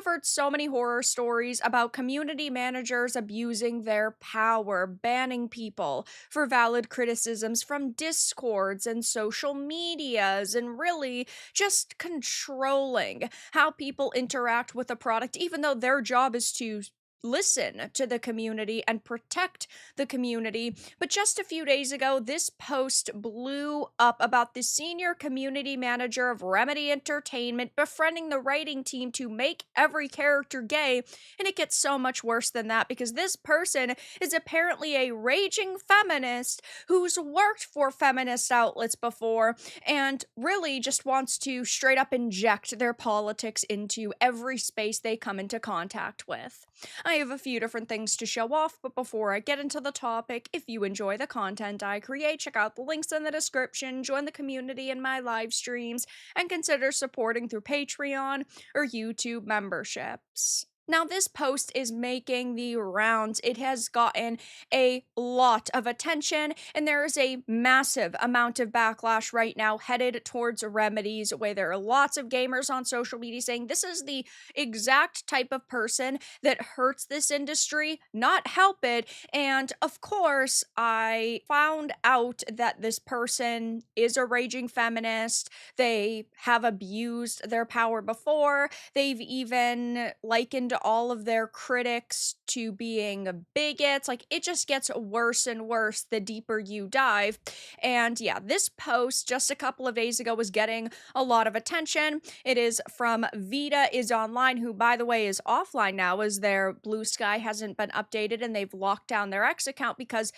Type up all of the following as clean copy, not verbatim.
have heard so many horror stories about community managers abusing their power, banning people for valid criticisms from discords and social medias, and really just controlling how people interact with a product, even though their job is to listen to the community and protect the community. But just a few days ago, this post blew up about the senior community manager of Remedy Entertainment befriending the writing team to make every character gay. And it gets so much worse than that because this person is apparently a raging feminist who's worked for feminist outlets before and really just wants to straight up inject their politics into every space they come into contact with. I have a few different things to show off, but before I get into the topic, if you enjoy the content I create, check out the links in the description, join the community in my live streams, and consider supporting through Patreon or YouTube memberships. Now, this post is making the rounds. It has gotten a lot of attention, and there is a massive amount of backlash right now headed towards remedies, where there are lots of gamers on social media saying this is the exact type of person that hurts this industry, not help it. And of course, I found out that this person is a raging feminist. They have abused their power before. They've even likened all of their critics to being bigots. Like, it just gets worse and worse the deeper you dive. And yeah, this post just a couple of days ago was getting a lot of attention. It is from Vita is Online, who, by the way, is offline now as their Blue Sky hasn't been updated and they've locked down their X account because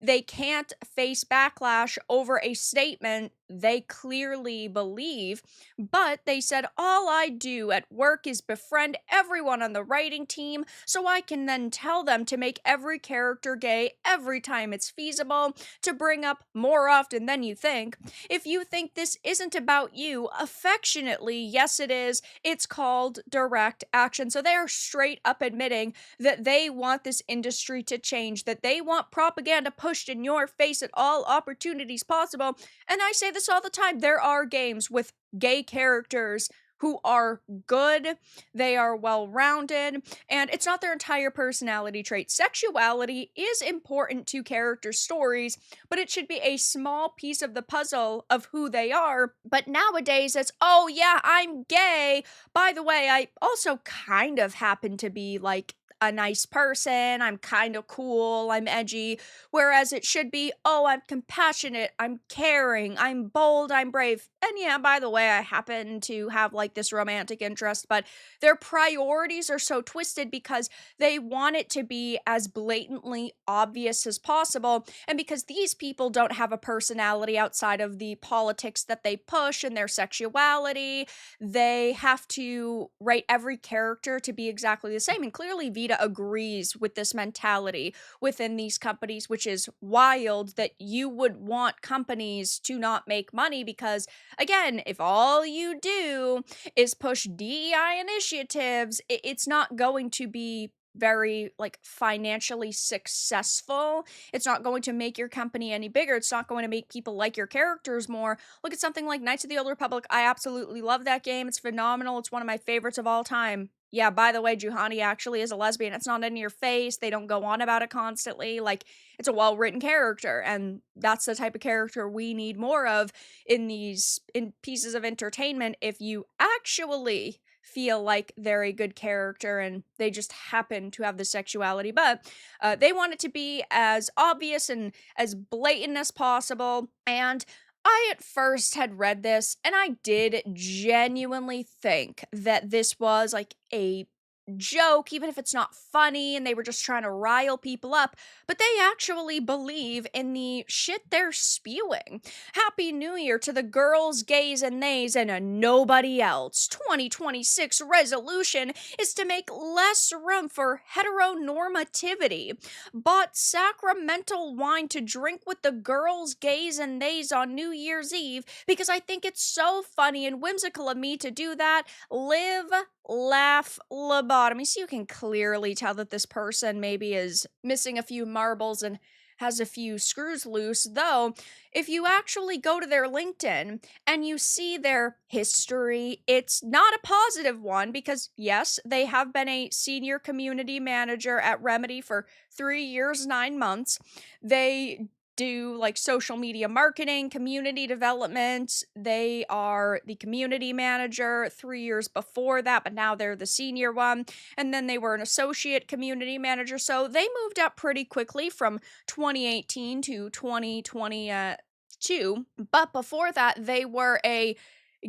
they can't face backlash over a statement they clearly believe. But they said, all I do at work is befriend everyone on the writing team so I can then tell them to make every character gay every time it's feasible, to bring up more often than you think. If you think this isn't about you, affectionately, yes it is. It's called direct action. So they are straight up admitting that they want this industry to change, that they want propaganda pushed in your face at all opportunities possible. And I say this all the time, there are games with gay characters who are good, they are well-rounded, and it's not their entire personality trait. Sexuality is important to character stories, but it should be a small piece of the puzzle of who they are. But nowadays, it's, oh yeah, I'm gay. By the way, I also kind of happen to be like a nice person, I'm kind of cool, I'm edgy, whereas it should be, oh, I'm compassionate, I'm caring, I'm bold, I'm brave. And yeah, by the way, I happen to have like this romantic interest, but their priorities are so twisted because they want it to be as blatantly obvious as possible. And because these people don't have a personality outside of the politics that they push and their sexuality, they have to write every character to be exactly the same. And clearly, Vita agrees with this mentality within these companies, which is wild that you would want companies to not make money because, again, if all you do is push DEI initiatives, it's not going to be very like financially successful. It's not going to make your company any bigger. It's not going to make people like your characters more. Look at something like Knights of the Old Republic. I absolutely love that game. It's phenomenal. It's one of my favorites of all time. Yeah, by the way, Juhani actually is a lesbian. It's not in your face. They don't go on about it constantly. Like, it's a well-written character, and that's the type of character we need more of in pieces of entertainment. If you actually feel like they're a good character and they just happen to have the sexuality, but they want it to be as obvious and as blatant as possible. And I at first had read this and I did genuinely think that this was like a joke, even if it's not funny and they were just trying to rile people up, but they actually believe in the shit they're spewing. Happy New Year to the girls, gays, and theys, and a nobody else. 2026 resolution is to make less room for heteronormativity. Bought sacramental wine to drink with the girls, gays, and theys on New Year's Eve because I think it's so funny and whimsical of me to do that. Live, laugh, lobotomy. So you can clearly tell that this person maybe is missing a few marbles and has a few screws loose, though. If you actually go to their LinkedIn and you see their history, it's not a positive one because, yes, they have been a senior community manager at Remedy for 3 years, 9 months. They do like social media marketing, community development. They are the community manager 3 years before that, but now they're the senior one. And then they were an associate community manager. So they moved up pretty quickly from 2018 to 2022. But before that, they were a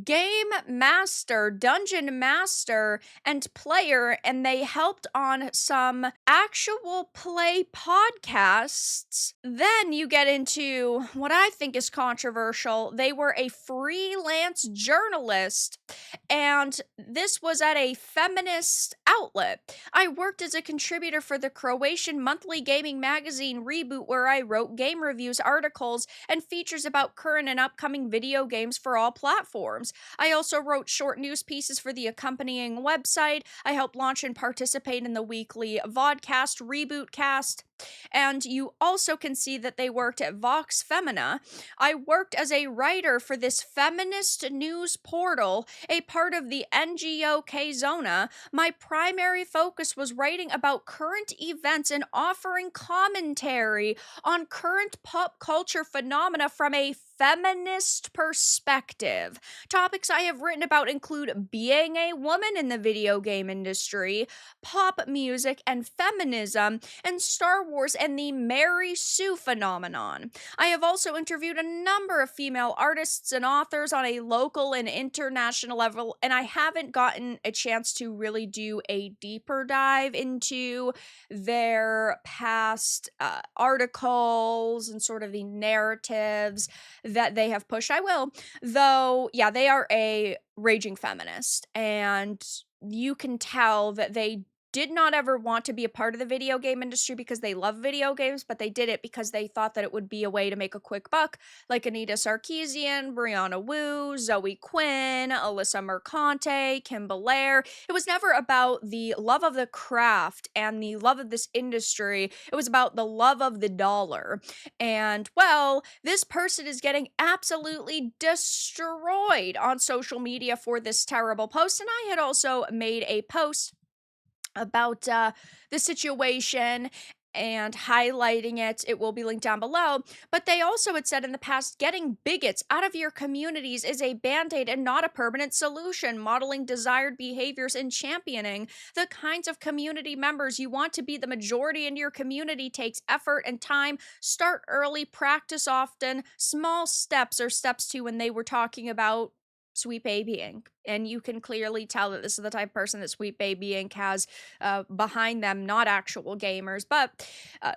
game master, dungeon master, and player, and they helped on some actual play podcasts. Then you get into what I think is controversial. They were a freelance journalist, and this was at a feminist outlet. I worked as a contributor for the Croatian monthly gaming magazine Reboot, where I wrote game reviews, articles, and features about current and upcoming video games for all platforms. I also wrote short news pieces for the accompanying website. I helped launch and participate in the weekly vodcast Rebootcast. And you also can see that they worked at Vox Femina. I worked as a writer for this feminist news portal, a part of the NGO Zona. My primary focus was writing about current events and offering commentary on current pop culture phenomena from a feminist perspective. Topics I have written about include being a woman in the video game industry, pop music and feminism, and Star Wars and the Mary Sue phenomenon. I have also interviewed a number of female artists and authors on a local and international level, and I haven't gotten a chance to really do a deeper dive into their past articles and sort of the narratives that they have pushed. I will, though, yeah, they are a raging feminist, and you can tell that they did not ever want to be a part of the video game industry because they love video games, but they did it because they thought that it would be a way to make a quick buck, like Anita Sarkeesian, Brianna Wu, Zoe Quinn, Alyssa Mercante, Kim Belair. It was never about the love of the craft and the love of this industry. It was about the love of the dollar. And, well, this person is getting absolutely destroyed on social media for this terrible post. And I had also made a post about the situation and highlighting it. It will be linked down below. But they also had said in the past, getting bigots out of your communities is a band-aid and not a permanent solution. Modeling desired behaviors and championing the kinds of community members you want to be the majority in your community takes effort and time. Start early, practice often. Small steps are steps to when they were talking about Sweet Baby Inc. And you can clearly tell that this is the type of person that Sweet Baby Inc. has behind them, not actual gamers. But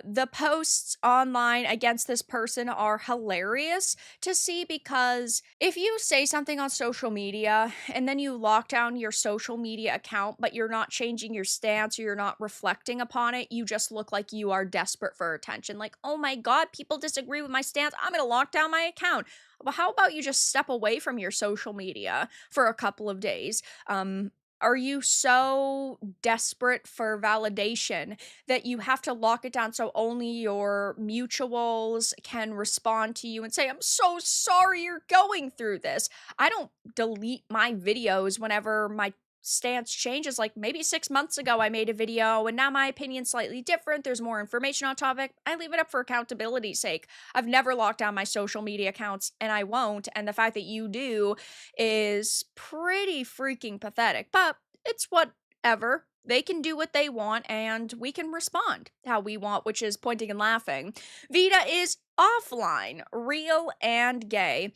the posts online against this person are hilarious to see, because if you say something on social media and then you lock down your social media account, but you're not changing your stance or you're not reflecting upon it, you just look like you are desperate for attention. Like, oh my God, people disagree with my stance. I'm going to lock down my account. Well, how about you just step away from your social media for a couple of days? Are you so desperate for validation that you have to lock it down so only your mutuals can respond to you and say, I'm so sorry you're going through this? I don't delete my videos whenever my stance changes. Like, maybe 6 months ago I made a video and now my opinion's slightly different, there's more information on topic. I leave it up for accountability's sake. I've never locked down my social media accounts, and I won't, and the fact that you do is pretty freaking pathetic. But it's whatever. They can do what they want, and we can respond how we want, which is pointing and laughing. Vita is offline, real and gay.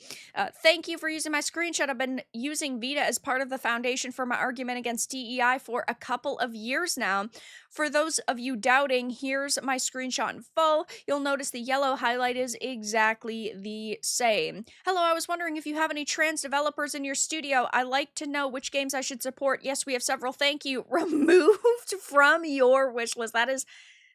Thank you for using my screenshot. I've been using Vita as part of the foundation for my argument against DEI for a couple of years now. For those of you doubting, here's my screenshot in full. You'll notice the yellow highlight is exactly the same. Hello, I was wondering if you have any trans developers in your studio. I like to know which games I should support. Yes, we have several. Thank you. Removed from your wish list. That is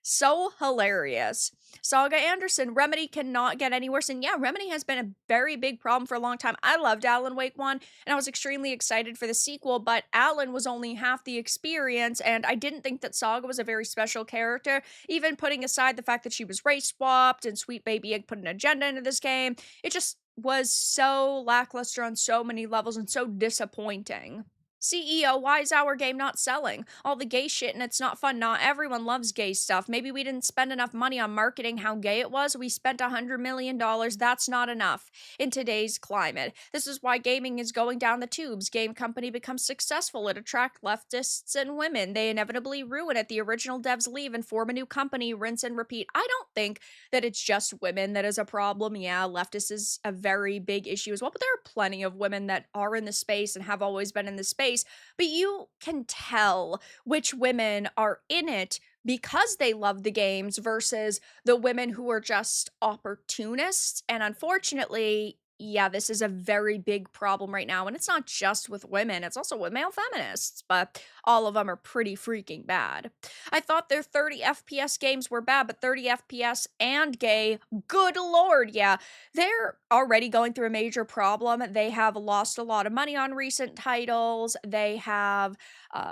So hilarious. Saga Anderson, Remedy cannot get any worse. And yeah, Remedy has been a very big problem for a long time. I loved Alan Wake 1, and I was extremely excited for the sequel, but Alan was only half the experience, and I didn't think that Saga was a very special character, even putting aside the fact that she was race swapped and Sweet Baby Egg put an agenda into this game. It just was so lackluster on so many levels and so disappointing. CEO, why is our game not selling? All the gay shit and it's not fun. Not everyone loves gay stuff. Maybe we didn't spend enough money on marketing how gay it was. We spent $100 million. That's not enough in today's climate. This is why gaming is going down the tubes. Game company becomes successful. It attracts leftists and women. They inevitably ruin it. The original devs leave and form a new company, rinse and repeat. I don't think that it's just women that is a problem. Yeah, leftist is a very big issue as well, but there are plenty of women that are in the space and have always been in the space. But you can tell which women are in it because they love the games versus the women who are just opportunists. And unfortunately, yeah, this is a very big problem right now. And it's not just with women, it's also with male feminists, but all of them are pretty freaking bad. I thought their 30 FPS games were bad, but 30 FPS and gay, good lord, yeah. They're already going through a major problem. They have lost a lot of money on recent titles. They have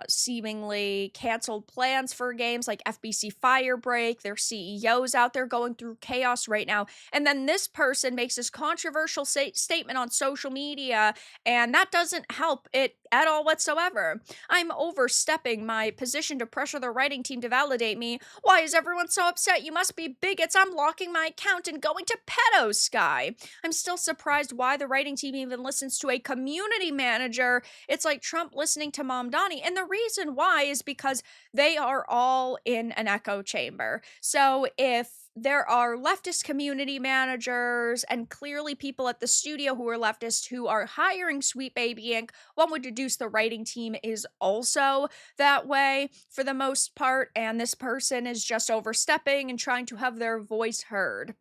seemingly canceled plans for games like FBC Firebreak. Their CEO's out there going through chaos right now. And then this person makes this controversial statement on social media, and that doesn't help it at all whatsoever. I'm overstepping my position to pressure the writing team to validate me. Why is everyone so upset? You must be bigots. I'm locking my account and going to pedo sky. I'm still surprised why the writing team even listens to a community manager. It's like Trump listening to Mom Donnie. And the reason why is because they are all in an echo chamber. So if there are leftist community managers and clearly people at the studio who are leftist who are hiring Sweet Baby Inc., one would deduce the writing team is also that way for the most part, and this person is just overstepping and trying to have their voice heard.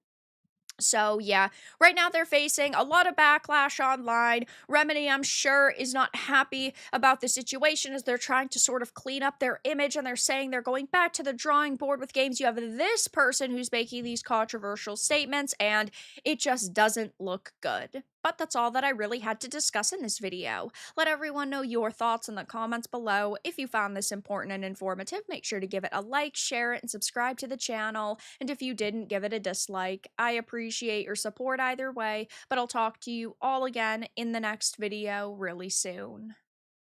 So, yeah, right now they're facing a lot of backlash online. Remedy, I'm sure, is not happy about the situation as they're trying to sort of clean up their image and they're saying they're going back to the drawing board with games. You have this person who's making these controversial statements and it just doesn't look good. But that's all that I really had to discuss in this video. Let everyone know your thoughts in the comments below. If you found this important and informative, make sure to give it a like, share it, and subscribe to the channel. And if you didn't, give it a dislike. I appreciate your support either way, but I'll talk to you all again in the next video really soon.